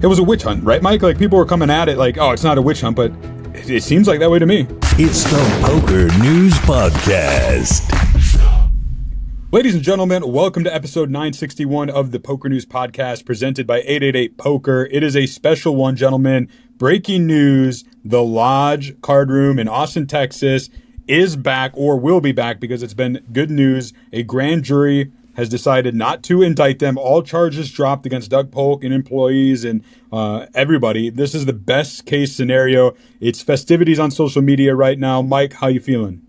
it was a witch hunt, right, Mike? Like, people were coming at it like, oh, it's not a witch hunt, but it seems like that way to me. It's the Poker News Podcast. Ladies and gentlemen, welcome to episode 961 of the Poker News Podcast, presented by 888 Poker. It is a special one, gentlemen. Breaking news: the Lodge Card Room in Austin, Texas is back, or will be back, because it's been good news. A grand jury has decided not to indict them. All charges dropped against Doug Polk and employees and everybody. This is the best case scenario. It's festivities on social media right now. Mike, how you feeling?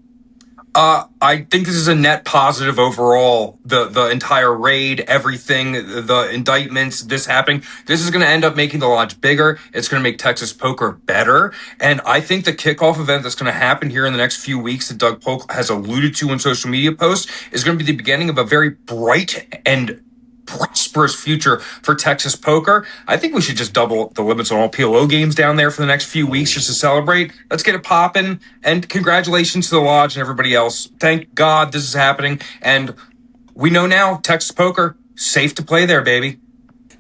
I think this is a net positive overall. The entire raid, everything, the indictments, this happening. This is going to end up making the Lodge bigger. It's going to make Texas poker better. And I think the kickoff event that's going to happen here in the next few weeks that Doug Polk has alluded to in social media posts is going to be the beginning of a very bright and prosperous future for Texas poker. I think we should just double the limits on all PLO games down there for the next few weeks just to celebrate. Let's get it popping. And congratulations to the Lodge and everybody else. Thank God this is happening. And we know now, Texas poker, safe to play there, baby.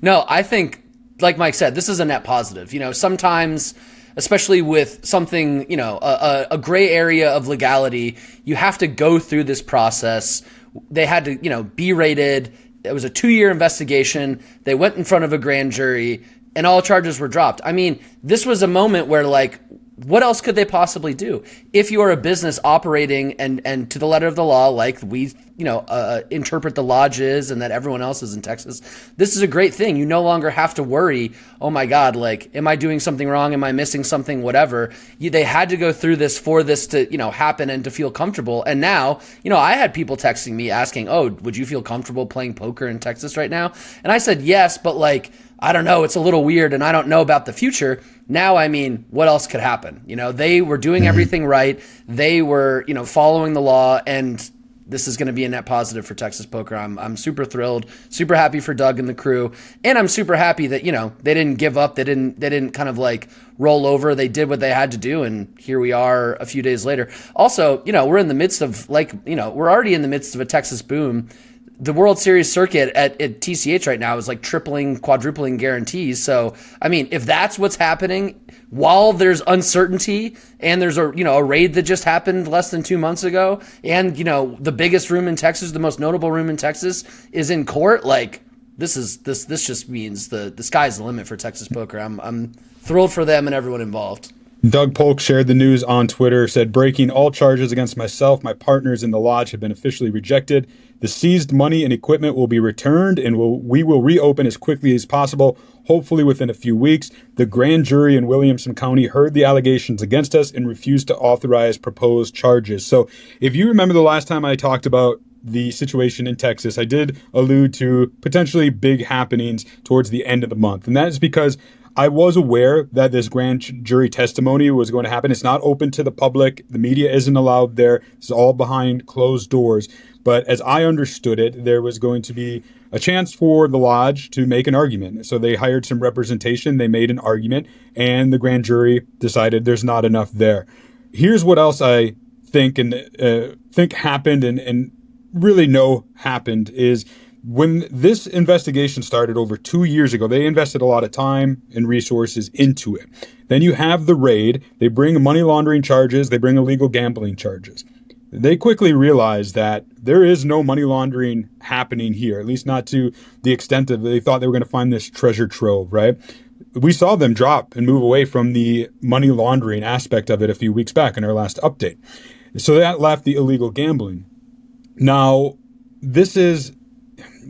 No, I think, like Mike said, this is a net positive. You know, sometimes, especially with something, you know, a gray area of legality, you have to go through this process. They had to, you know, be rated. It was a 2-year investigation. They went in front of a grand jury and all charges were dropped. I mean, this was a moment where, like, what else could they possibly do? If you are a business operating and to the letter of the law, like we, you know, interpret the Lodge is and that everyone else is in Texas, this is a great thing. You no longer have to worry, oh my God, like, am I doing something wrong? Am I missing something? Whatever. They had to go through this for this to, you know, happen and to feel comfortable. And now, you know, I had people texting me asking, oh, would you feel comfortable playing poker in Texas right now? And I said, yes, but like, I don't know, it's a little weird and I don't know about the future. Now, I mean, what else could happen? You know, they were doing everything right. They were, you know, following the law, and this is going to be a net positive for Texas poker. I'm super thrilled, super happy for Doug and the crew. And I'm super happy that, you know, they didn't give up. They didn't kind of like roll over. They did what they had to do. And here we are a few days later. Also, you know, we're in the midst of, like, you know, we're already in the midst of a Texas boom. The World Series circuit at TCH right now is like tripling, quadrupling guarantees. So, I mean, if that's what's happening while there's uncertainty and there's a, you know, a raid that just happened less than 2 months ago, and, you know, the biggest room in Texas, the most notable room in Texas is in court, like, this just means the sky's the limit for Texas poker. I'm thrilled for them and everyone involved. Doug Polk shared the news on Twitter, said, breaking all charges against myself, my partners in the Lodge have been officially rejected. The seized money and equipment will be returned, and we will reopen as quickly as possible, hopefully within a few weeks. The grand jury in Williamson County heard the allegations against us and refused to authorize proposed charges. So if you remember the last time I talked about the situation in Texas, I did allude to potentially big happenings towards the end of the month. And that is because I was aware that this grand jury testimony was going to happen. It's not open to the public. The media isn't allowed there. It's all behind closed doors. But as I understood it, there was going to be a chance for the Lodge to make an argument. So they hired some representation. They made an argument, and the grand jury decided there's not enough there. Here's what else I think happened and really know happened is when this investigation started over 2 years ago, they invested a lot of time and resources into it. Then you have the raid. They bring money laundering charges. They bring illegal gambling charges. They quickly realized that there is no money laundering happening here, at least not to the extent that they thought they were going to find this treasure trove, right? We saw them drop and move away from the money laundering aspect of it a few weeks back in our last update. So that left the illegal gambling. Now, this is...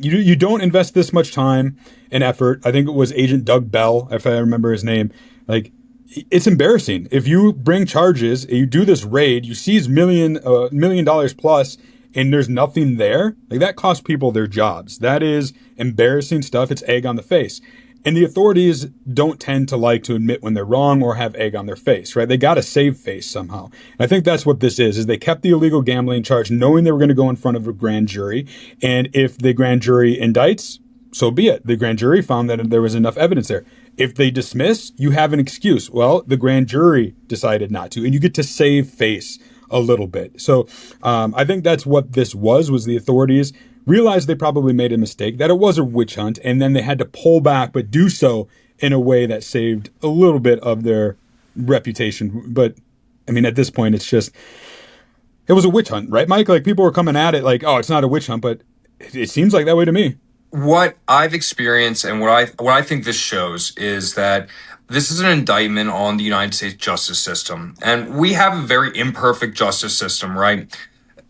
You don't invest this much time and effort. I think it was Agent Doug Bell, if I remember his name. Like, it's embarrassing. If you bring charges, you do this raid, you seize $1 million plus, and there's nothing there, like, that costs people their jobs. That is embarrassing stuff. It's egg on the face. And the authorities don't tend to like to admit when they're wrong or have egg on their face, right? They got to save face somehow. And I think that's what this is they kept the illegal gambling charge knowing they were going to go in front of a grand jury. And if the grand jury indicts, so be it. The grand jury found that there was enough evidence there. If they dismiss, you have an excuse. Well, the grand jury decided not to, and you get to save face a little bit. So I think that's what this was the authorities realized they probably made a mistake, that it was a witch hunt, and then they had to pull back, but do so in a way that saved a little bit of their reputation. But I mean, at this point, it was a witch hunt, right, Mike? Like, people were coming at it like, oh, it's not a witch hunt, but it seems like that way to me. What I've experienced and what I think this shows is that this is an indictment on the United States justice system. And we have a very imperfect justice system, right?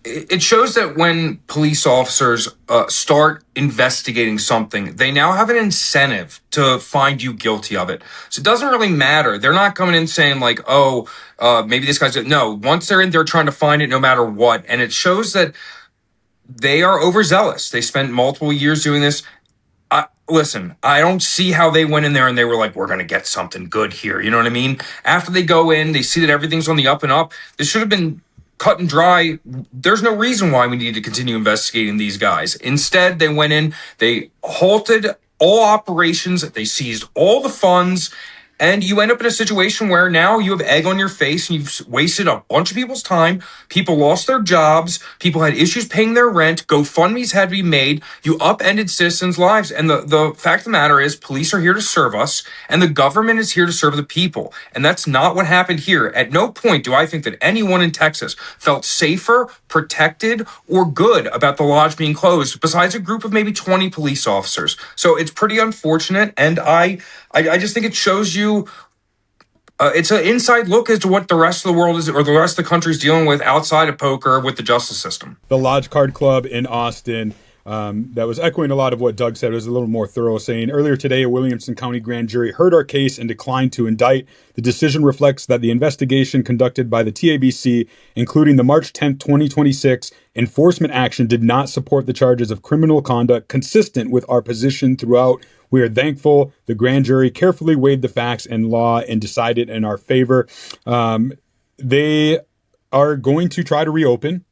It shows that when police officers start investigating something, they now have an incentive to find you guilty of it. So it doesn't really matter. They're not coming in saying like, oh, maybe this guy's... No, once they're in, they're trying to find it no matter what. And it shows that they are overzealous. They spent multiple years doing this. Listen, I don't see how they went in there and they were like, we're going to get something good here. You know what I mean? After they go in, they see that everything's on the up and up. This should have been cut and dry. There's no reason why we need to continue investigating these guys. Instead, they went in, they halted all operations, they seized all the funds, and you end up in a situation where now you have egg on your face and you've wasted a bunch of people's time. People lost their jobs. People had issues paying their rent. GoFundMes had to be made. You upended citizens' lives. And the fact of the matter is, police are here to serve us and the government is here to serve the people. And that's not what happened here. At no point do I think that anyone in Texas felt safer, protected, or good about the lodge being closed, besides a group of maybe 20 police officers. So it's pretty unfortunate. And I just think it shows you it's an inside look as to what the rest of the world is, or the rest of the country is dealing with outside of poker with the justice system. The Lodge Card Club in Austin, that was echoing a lot of what Doug said. It was a little more thorough, saying earlier today, a Williamson County grand jury heard our case and declined to indict. The decision reflects that the investigation conducted by the TABC, including the March 10, 2026 enforcement action, did not support the charges of criminal conduct consistent with our position throughout. We are thankful the grand jury carefully weighed the facts and law and decided in our favor. They are going to try to reopen.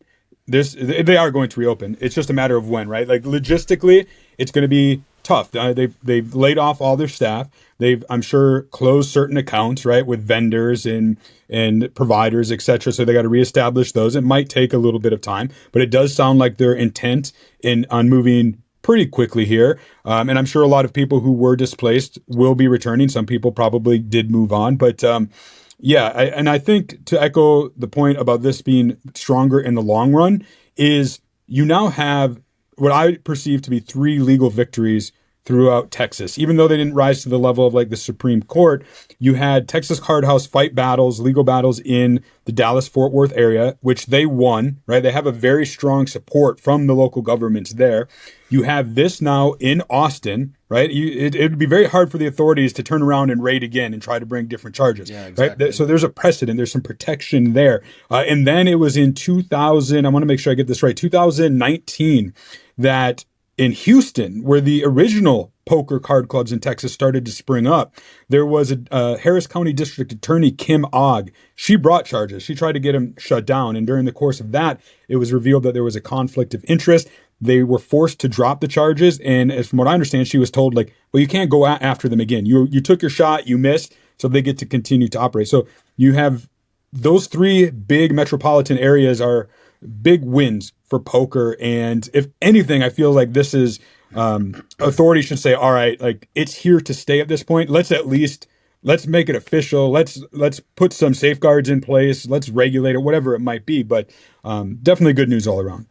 They are going to reopen. It's just a matter of when, right? Like, logistically, it's going to be tough. They've laid off all their staff. They've, I'm sure, closed certain accounts, right, with vendors and providers, etc. So they got to reestablish those. It might take a little bit of time, but it does sound like their intent on moving pretty quickly here. And I'm sure a lot of people who were displaced will be returning. Some people probably did move on, but I think, to echo the point about this being stronger in the long run, is you now have what I perceive to be 3 legal victories throughout Texas. Even though they didn't rise to the level of like the Supreme Court, you had Texas Card House fight battles, legal battles in the Dallas-Fort Worth area, which they won, right? They have a very strong support from the local governments there. You have this now in Austin, right? It would be very hard for the authorities to turn around and raid again and try to bring different charges, exactly. Right? So there's a precedent. There's some protection there. And then it was in 2000, I want to make sure I get this right, 2019, that in Houston, where the original poker card clubs in Texas started to spring up, there was a Harris County District Attorney, Kim Ogg. She brought charges. She tried to get him shut down. And during the course of that, it was revealed that there was a conflict of interest. They were forced to drop the charges. And as from what I understand, she was told, like, well, you can't go after them again. You took your shot, you missed, so they get to continue to operate. So you have those 3 big metropolitan areas are big wins for poker. And if anything, I feel like this is authorities should say, all right, like, it's here to stay at this point. Let's make it official. Let's put some safeguards in place. Let's regulate it, whatever it might be. But definitely good news all around.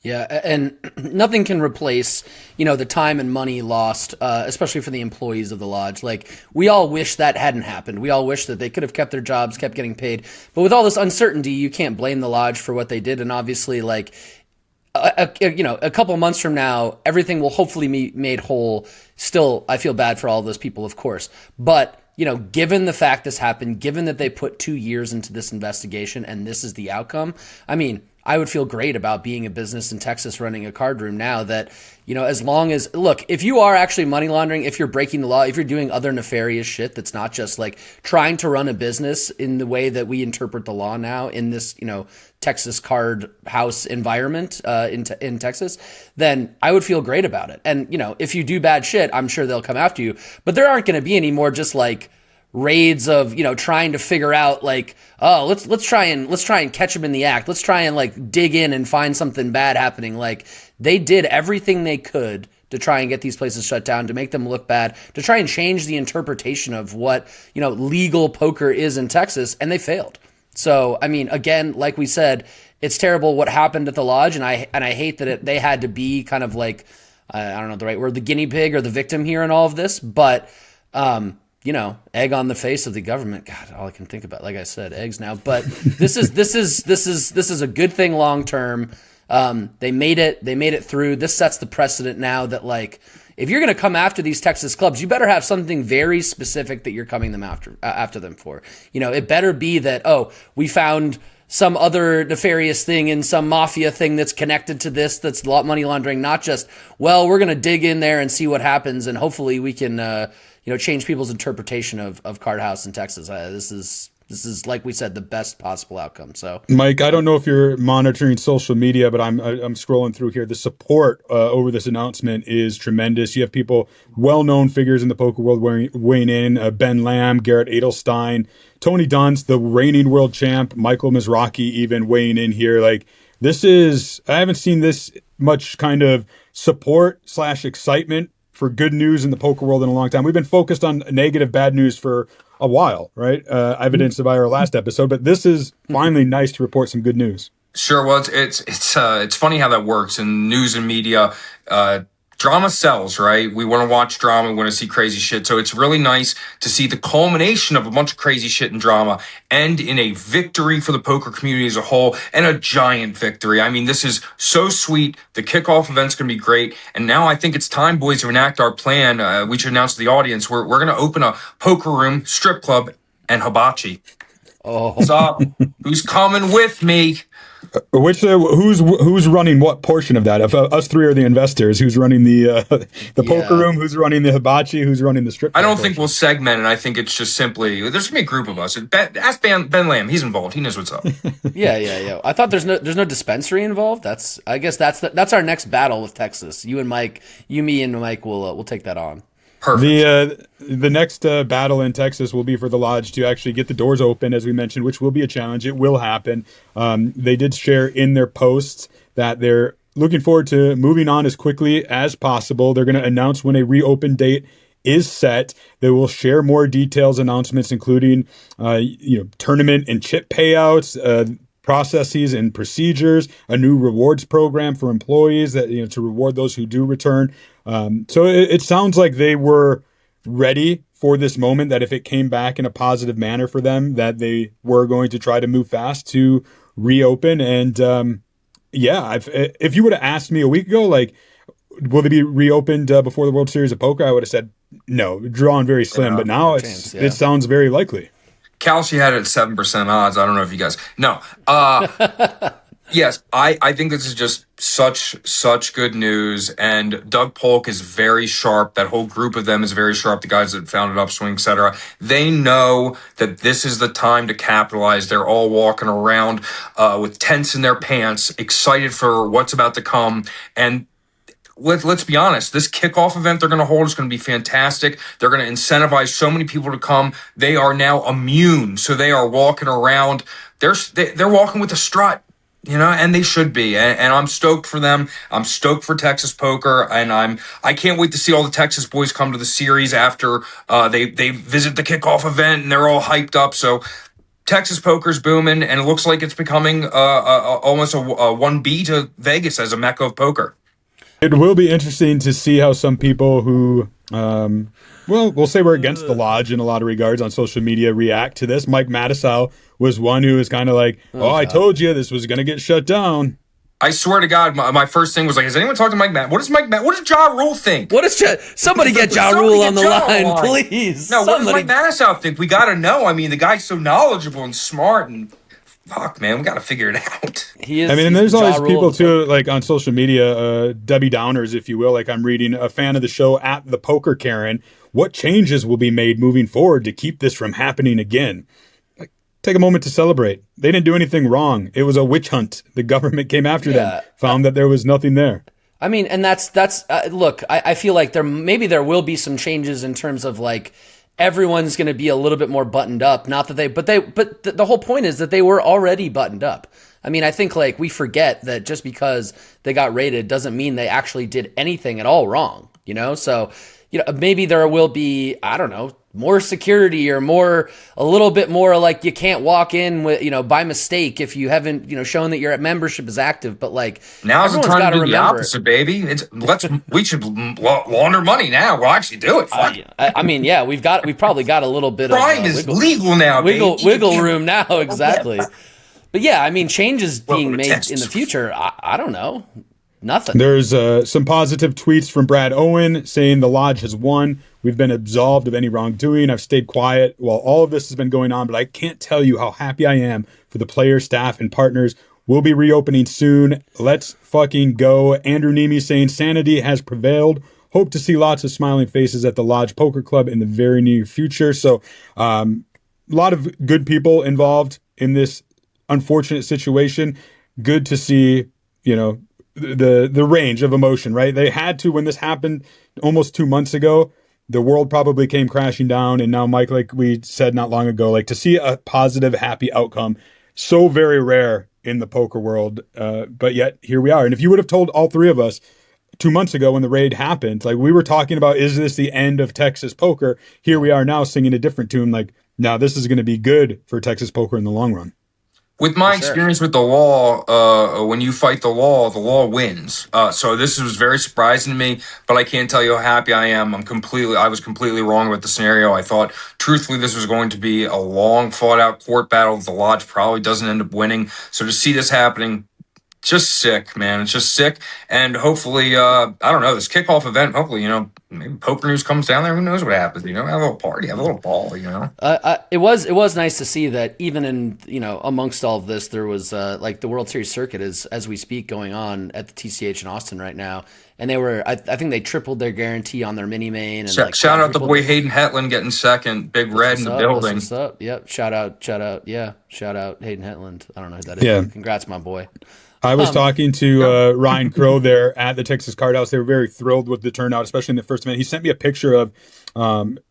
Yeah, and nothing can replace, the time and money lost, especially for the employees of the lodge. Like, we all wish that hadn't happened. We all wish that they could have kept their jobs, kept getting paid. But with all this uncertainty, you can't blame the lodge for what they did. And obviously, like, a couple months from now, everything will hopefully be made whole. Still, I feel bad for all those people, of course. But given the fact this happened, given that they put 2 years into this investigation and this is the outcome, I mean, I would feel great about being a business in Texas running a card room now that, as long as, look, if you are actually money laundering, if you're breaking the law, if you're doing other nefarious shit that's not just like trying to run a business in the way that we interpret the law now in this, Texas card house environment in Texas, then I would feel great about it. And, if you do bad shit, I'm sure they'll come after you. But there aren't going to be any more just like raids of, trying to figure out like, oh, let's try and catch them in the act. Let's try and like dig in and find something bad happening. Like, they did everything they could to try and get these places shut down, to make them look bad, to try and change the interpretation of what, legal poker is in Texas, and they failed. So, I mean, again, like we said, it's terrible what happened at the lodge, and I hate that they had to be kind of like, I don't know the right word, the guinea pig or the victim here in all of this, but egg on the face of the government. God, all I can think about, like I said, eggs now. But this is a good thing long term. They made it through. This sets the precedent now that, like, if you're going to come after these Texas clubs, you better have something very specific that you're coming after them for. It better be that, we found some other nefarious thing in some mafia thing that's connected to this, that's money laundering, not just, we're going to dig in there and see what happens, and hopefully we can change people's interpretation of Card House in Texas. This is, like we said, the best possible outcome. So, Mike, I don't know if you're monitoring social media, but I'm scrolling through here. The support over this announcement is tremendous. You have people, well-known figures in the poker world weighing in. Ben Lamb, Garrett Adelstein, Tony Dunst, the reigning world champ, Michael Mizrachi even weighing in here. Like, I haven't seen this much kind of support / excitement for good news in the poker world in a long time. We've been focused on negative, bad news for a while, right? Evidenced by our last episode, but this is finally nice to report some good news. Sure. Well, it's funny how that works in news and media. Drama sells, right? We want to watch drama. We want to see crazy shit. So it's really nice to see the culmination of a bunch of crazy shit and drama end in a victory for the poker community as a whole, and a giant victory. I mean, this is so sweet. The kickoff event's going to be great. And now I think it's time, boys, to enact our plan. We should announce to the audience we're going to open a poker room, strip club, and hibachi. Oh, What's up? Who's coming with me? Who's running what portion of that? If us three are the investors, who's running the poker room? Who's running the hibachi? Who's running the strip? I don't think we'll segment it. I think it's just simply there's gonna be a group of us. Ask Ben Lamb. He's involved. He knows what's up. Yeah. I thought there's no dispensary involved. I guess that's our next battle with Texas. Me and Mike will take that on. Perfect. The next battle in Texas will be for the lodge to actually get the doors open, as we mentioned, which will be a challenge. It will happen. They did share in their posts that they're looking forward to moving on as quickly as possible. They're going to announce when a reopen date is set. They will share more details, announcements, including tournament and chip payouts, processes and procedures, a new rewards program for employees that to reward those who do return. So it sounds like they were ready for this moment, that if it came back in a positive manner for them, that they were going to try to move fast to reopen. And if you would have asked me a week ago, like, will they be reopened before the World Series of Poker, I would have said no, drawn very slim. But now it sounds very likely. Kalshi had it at 7% odds. I don't know if you guys no. Yes, I think this is just such good news, and Doug Polk is very sharp. That whole group of them is very sharp. The guys that founded Upswing, etc. They know that this is the time to capitalize. They're all walking around with tents in their pants, excited for what's about to come. And let's be honest, this kickoff event they're going to hold is going to be fantastic. They're going to incentivize so many people to come. They are now immune, so they are walking around. They're walking with a strut. And they should be. And I'm stoked for them. I'm stoked for Texas poker, and I can't wait to see all the Texas boys come to the series after they visit the kickoff event, and they're all hyped up. So Texas poker's booming, and it looks like it's becoming almost a 1B to Vegas as a mecca of poker. It will be interesting to see how some people who, we'll say we're against the lodge in a lot of regards on social media react to this. Mike Mattisau was one who was kind of like, I told you this was going to get shut down. I swear to God, my first thing was like, has anyone talked to Mike Matt? What does Ja Rule think? Somebody get Ja Rule on the line, please. No, what does Mike Mattisau think? We got to know. I mean, the guy's so knowledgeable and smart, and fuck, man, we got to figure it out. And there's always people too, like on social media, Debbie Downers, if you will. Like, I'm reading a fan of the show at the Poker Karen. What changes will be made moving forward to keep this from happening again? Like, take a moment to celebrate. They didn't do anything wrong. It was a witch hunt. The government came after them, found that there was nothing there. I mean, and that's look, I feel like there will be some changes in terms of like everyone's going to be a little bit more buttoned up. Not that but the whole point is that they were already buttoned up. I mean, I think like we forget that just because they got raided doesn't mean they actually did anything at all wrong, you know? So, you know, maybe there will be, I don't know, more security or a little bit more like you can't walk in with, you know, by mistake if you haven't, you know, shown that your membership is active. But like, now's the time to do the opposite, baby. We should launder money now. We'll actually do it. I mean, yeah, we've probably got a little bit crime is legal now. Wiggle room now, exactly. But yeah, I mean, changes being made in the future. I don't know. Nothing. There's some positive tweets from Brad Owen saying the lodge has won. We've been absolved of any wrongdoing. I've stayed quiet while all of this has been going on, but I can't tell you how happy I am for the players, staff, and partners. We'll be reopening soon. Let's fucking go. Andrew Neeme saying sanity has prevailed. Hope to see lots of smiling faces at the Lodge Poker Club in the very near future. So a lot of good people involved in this unfortunate situation. Good to see, you know, the range of emotion, right? They had to, when this happened almost 2 months ago, the world probably came crashing down. And now, Mike, like we said not long ago, like to see a positive, happy outcome, so very rare in the poker world. But yet here we are. And if you would have told all three of us 2 months ago when the raid happened, like we were talking about, is this the end of Texas poker? Here we are now singing a different tune. Like, now this is going to be good for Texas poker in the long run. With my experience with the law, when you fight the law wins. So this was very surprising to me, but I can't tell you how happy I am. I was completely wrong with the scenario. I thought, truthfully, this was going to be a long, fought-out court battle. The lodge probably doesn't end up winning. So to see this happening, just sick, man. It's just sick. And hopefully, I don't know, this kickoff event, hopefully, you know, maybe Poker News comes down there. Who knows what happens? You know, have a little party, have a little ball, you know? It was nice to see that even in, you know, amongst all of this, there was like the World Series circuit is, as we speak, going on at the TCH in Austin right now. And they were, I think they tripled their guarantee on their mini main. And shout out the boy Hayden Hetland getting second, Big Red in the building. What's up? Yep. Shout out. Yeah. Shout out Hayden Hetland. I don't know who that is. Yeah. Congrats, my boy. I was talking to Ryan Crow there at the Texas Card House. They were very thrilled with the turnout, especially in the first event. He sent me a picture of,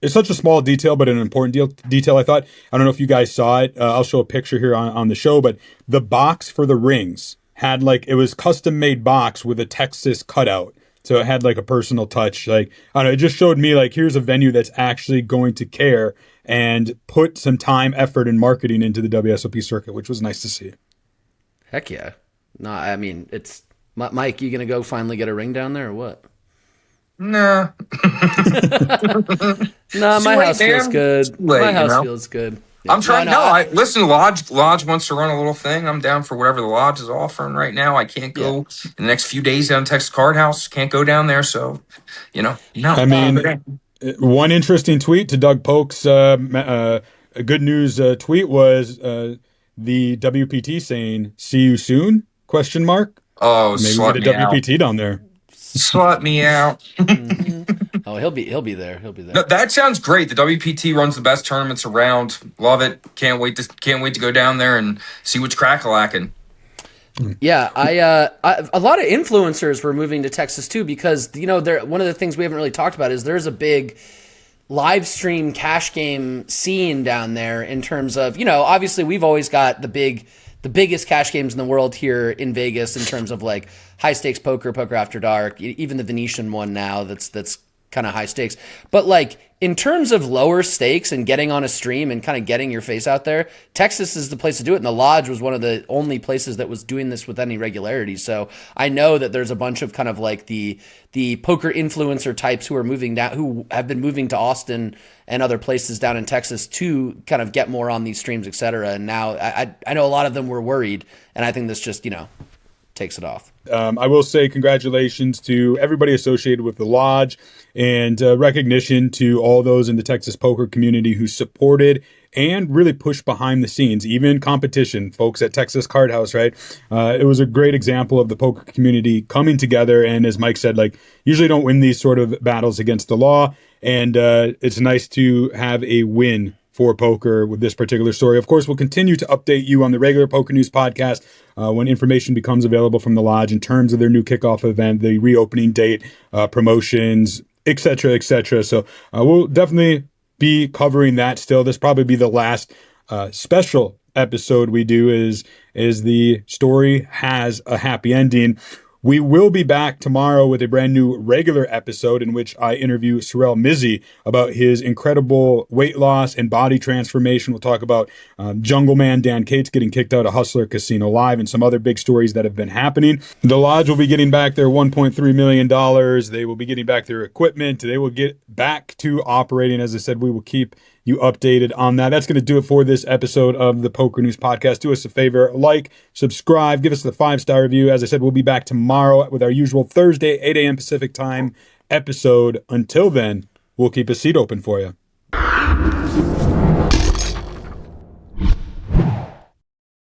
it's such a small detail, but an important detail, I thought. I don't know if you guys saw it. I'll show a picture here on the show, but the box for the rings had it was custom made box with a Texas cutout. So it had like a personal touch. Like, I don't know, it just showed me like, here's a venue that's actually going to care and put some time, effort, and marketing into the WSOP circuit, which was nice to see. Heck yeah. No, I mean, it's Mike. You gonna go finally get a ring down there or what? Nah. Nah, my house feels good. My house feels good. Yeah. I'm trying. Listen, Lodge wants to run a little thing. I'm down for whatever the Lodge is offering right now. I can't go in the next few days down to Texas Card House. Can't go down there. So, you know. I mean, one interesting tweet to Doug Polk's a good news tweet was the WPT saying, "See you soon?" ? Oh, maybe get a WPT down there. Slut me out. Oh, he'll be there. He'll be there. No, that sounds great. The WPT runs the best tournaments around. Love it. Can't wait to go down there and see what's crack-a-lacking. Yeah, a lot of influencers were moving to Texas too because one of the things we haven't really talked about is there's a big live stream cash game scene down there in terms of, obviously we've always got the biggest cash games in the world here in Vegas in terms of like high stakes poker after dark, even the Venetian one now that's kind of high stakes. But like in terms of lower stakes and getting on a stream and kind of getting your face out there, Texas is the place to do it. And the Lodge was one of the only places that was doing this with any regularity. So I know that there's a bunch of kind of like the poker influencer types who are moving down, who have been moving to Austin and other places down in Texas to kind of get more on these streams, et cetera. And now I know a lot of them were worried, and I think this just, takes it off. I will say congratulations to everybody associated with the Lodge and recognition to all those in the Texas poker community who supported and really pushed behind the scenes, even competition, folks at Texas Card House, right? It was a great example of the poker community coming together. And as Mike said, like usually don't win these sort of battles against the law. And it's nice to have a win for poker with this particular story. Of course, we'll continue to update you on the regular Poker News podcast when information becomes available from the Lodge in terms of their new kickoff event, the reopening date, promotions, etc., etc. So we'll definitely be covering that still. This probably be the last special episode we do is the story has a happy ending. We will be back tomorrow with a brand new regular episode in which I interview Sorrel Mizzi about his incredible weight loss and body transformation. We'll talk about Jungle Man Dan Cates getting kicked out of Hustler Casino Live and some other big stories that have been happening. The Lodge will be getting back their $1.3 million. They will be getting back their equipment. They will get back to operating. As I said, we will keep you updated on that. That's going to do it for this episode of the Poker News Podcast. Do us a favor, like, subscribe, give us the 5-star review. As I said, we'll be back tomorrow with our usual Thursday, 8 a.m. Pacific time episode. Until then, we'll keep a seat open for you.